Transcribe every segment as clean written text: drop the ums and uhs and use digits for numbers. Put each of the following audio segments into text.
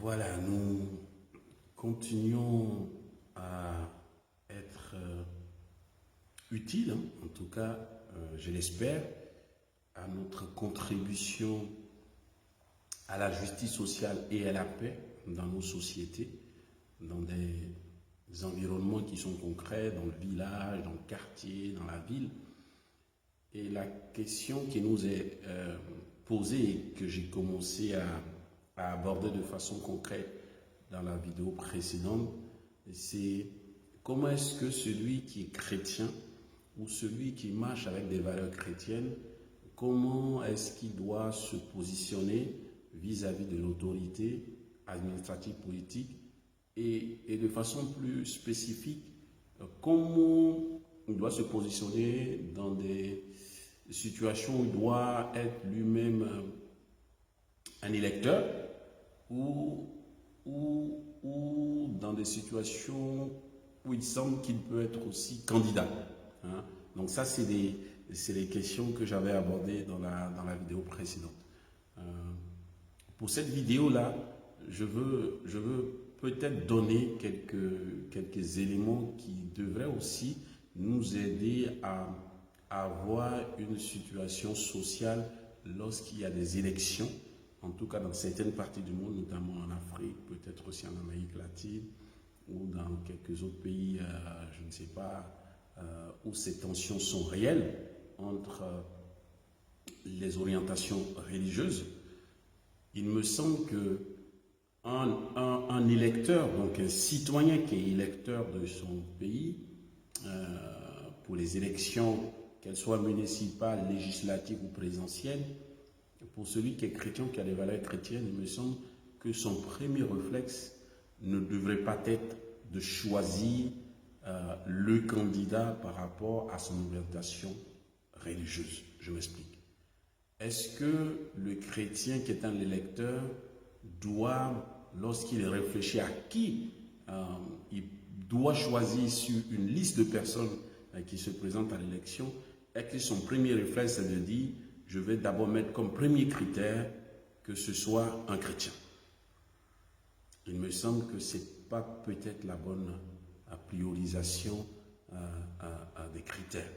Voilà, nous continuons à être utiles, en tout cas, je l'espère, à notre contribution à la justice sociale et à la paix dans nos sociétés, dans des environnements qui sont concrets, dans le village, dans le quartier, dans la ville. Et la question qui nous est posée et que j'ai commencé à aborder de façon concrète dans la vidéo précédente, c'est comment est-ce que celui qui est chrétien ou celui qui marche avec des valeurs chrétiennes, comment est-ce qu'il doit se positionner vis-à-vis de l'autorité administrative politique et de façon plus spécifique, comment il doit se positionner dans des situations où il doit être lui-même un électeur ou dans des situations où il semble qu'il peut être aussi candidat. Hein. Donc ça, c'est les questions que j'avais abordées dans la vidéo précédente. Pour cette vidéo-là, je veux peut-être donner quelques éléments qui devraient aussi nous aider à avoir une situation sociale lorsqu'il y a des élections, en tout cas dans certaines parties du monde, notamment en Afrique, peut-être aussi en Amérique latine ou dans quelques autres pays, je ne sais pas, où ces tensions sont réelles entre les orientations religieuses. Il me semble que un électeur, donc un citoyen qui est électeur de son pays, pour les élections, qu'elles soient municipales, législatives ou présidentielles, pour celui qui est chrétien, qui a des valeurs chrétiennes, il me semble que son premier réflexe ne devrait pas être de choisir le candidat par rapport à son orientation religieuse. Je m'explique. Est-ce que le chrétien qui est un électeur doit, lorsqu'il réfléchit à qui il doit choisir sur une liste de personnes qui se présentent à l'élection, est-ce que son premier réflexe c'est de dire je vais d'abord mettre comme premier critère que ce soit un chrétien. Il me semble que ce n'est pas peut-être la bonne priorisation des critères.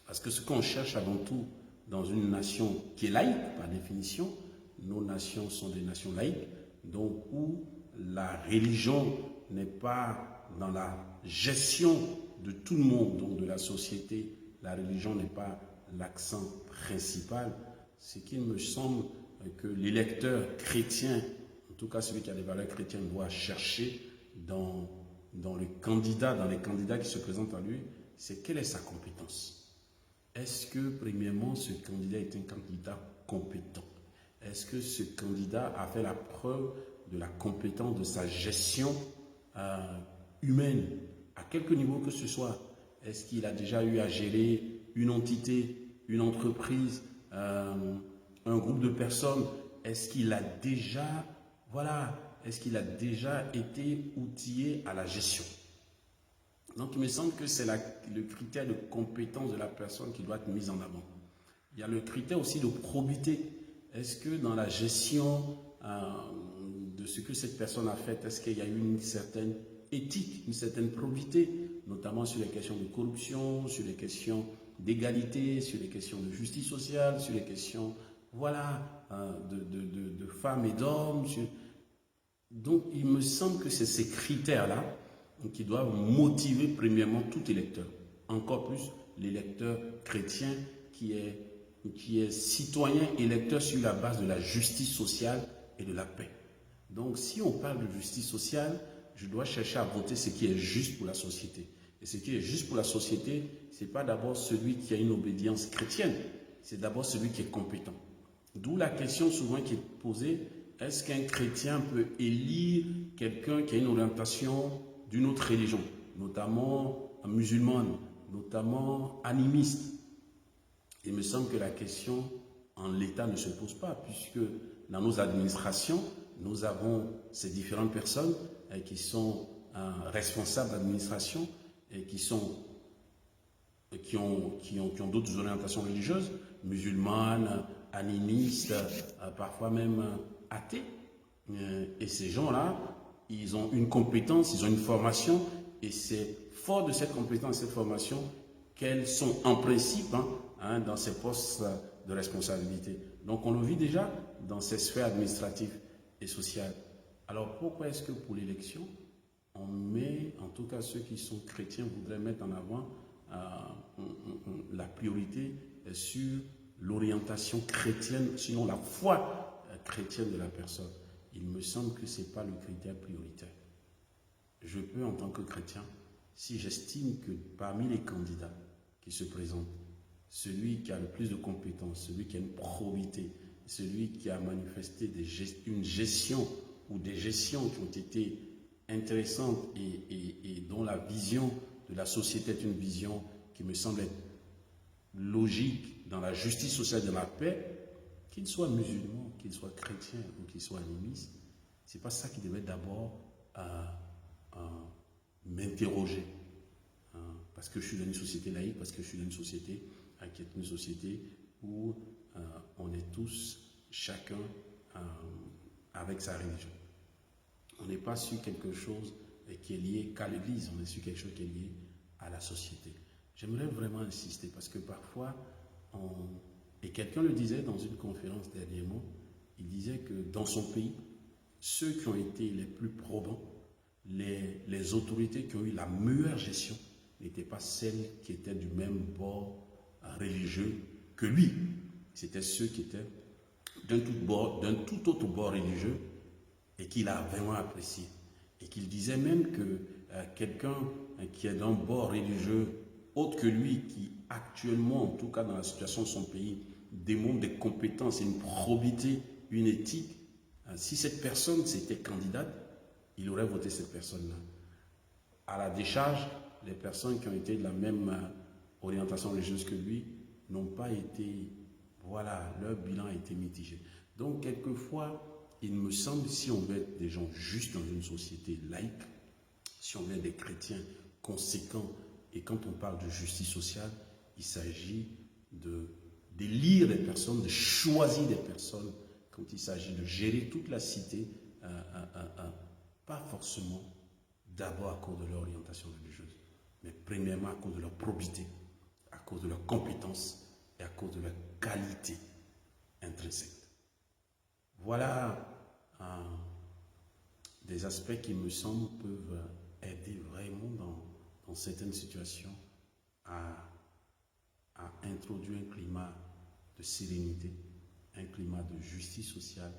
Parce que ce qu'on cherche avant tout dans une nation qui est laïque, par définition, nos nations sont des nations laïques, donc où la religion n'est pas dans la gestion de tout le monde, donc de la société, la religion n'est pas l'accent principal, ce qu'il me semble que l'électeur chrétien, en tout cas celui qui a des valeurs chrétiennes, doit chercher dans les candidats qui se présentent à lui, c'est quelle est sa compétence. Est-ce que, premièrement, ce candidat est un candidat compétent? Est-ce que ce candidat a fait la preuve de la compétence de sa gestion humaine, à quelque niveau que ce soit? Est-ce qu'il a déjà eu à gérer une entité, une entreprise, un groupe de personnes? Est-ce qu'il a déjà, est-ce qu'il a déjà été outillé à la gestion? Donc, il me semble que c'est le critère de compétence de la personne qui doit être mis en avant. Il y a le critère aussi de probité. Est-ce que dans la gestion de ce que cette personne a fait, est-ce qu'il y a eu une certaine éthique, une certaine probité, notamment sur les questions de corruption, sur les questions d'égalité, sur les questions de justice sociale, sur les questions de femmes et d'hommes. Donc, il me semble que c'est ces critères-là qui doivent motiver premièrement tout électeur, encore plus l'électeur chrétien qui est citoyen électeur sur la base de la justice sociale et de la paix. Donc si on parle de justice sociale, je dois chercher à voter ce qui est juste pour la société. Et ce qui est juste pour la société, ce n'est pas d'abord celui qui a une obédience chrétienne, c'est d'abord celui qui est compétent. D'où la question souvent qui est posée, est-ce qu'un chrétien peut élire quelqu'un qui a une orientation d'une autre religion, notamment musulmane, notamment animiste? Il me semble que la question en l'état ne se pose pas, puisque dans nos administrations, nous avons ces différentes personnes qui sont responsables d'administration et qui ont d'autres orientations religieuses, musulmanes, animistes, parfois même athées. Et ces gens-là, ils ont une compétence, ils ont une formation, et c'est fort de cette compétence, cette formation, qu'elles sont en principe dans ces postes de responsabilité. Donc on le vit déjà dans ces sphères administratives et sociales. Alors pourquoi est-ce que pour l'élection, on met, en tout cas ceux qui sont chrétiens voudraient mettre en avant la priorité sur l'orientation chrétienne, sinon la foi chrétienne de la personne? Il me semble que ce n'est pas le critère prioritaire. Je peux, en tant que chrétien, si j'estime que parmi les candidats qui se présentent, celui qui a le plus de compétences, celui qui a une probité, celui qui a manifesté une gestion ou des gestions qui ont été intéressantes et dont la vision de la société est une vision qui me semble être logique dans la justice sociale, dans la paix, qu'il soit musulman, qu'il soit chrétien ou qu'il soit animiste, ce n'est pas ça qui devait d'abord m'interroger. Parce que je suis dans une société laïque, parce que je suis dans une société qui est une société où on est tous, chacun, avec sa religion. On n'est pas sur quelque chose qui est lié qu'à l'Église, on est sur quelque chose qui est lié à la société. J'aimerais vraiment insister parce que parfois, et quelqu'un le disait dans une conférence dernièrement, il disait que dans son pays, ceux qui ont été les plus probants, les autorités qui ont eu la meilleure gestion, n'étaient pas celles qui étaient du même bord religieux que lui. C'était ceux qui étaient d'un tout autre bord religieux et qu'il a vraiment apprécié. Et qu'il disait même que quelqu'un qui est d'un bord religieux autre que lui, qui actuellement, en tout cas dans la situation de son pays, démontre des compétences et une probité, une éthique, si cette personne s'était candidate, il aurait voté cette personne-là. À la décharge, les personnes qui ont été de la même orientation religieuse que lui n'ont pas été, voilà, leur bilan a été mitigé. Donc, quelquefois, il me semble, si on veut être des gens justes dans une société laïque, si on veut être des chrétiens conséquents, et quand on parle de justice sociale, il s'agit d'élire des personnes, de choisir des personnes, quand il s'agit de gérer toute la cité, pas forcément d'abord à cause de leur orientation religieuse, mais premièrement à cause de leur probité, à cause de leurs compétences et à cause de leur qualité intrinsèque. Voilà des aspects qui me semblent peuvent aider vraiment dans certaines situations à introduire un climat de sérénité, un climat de justice sociale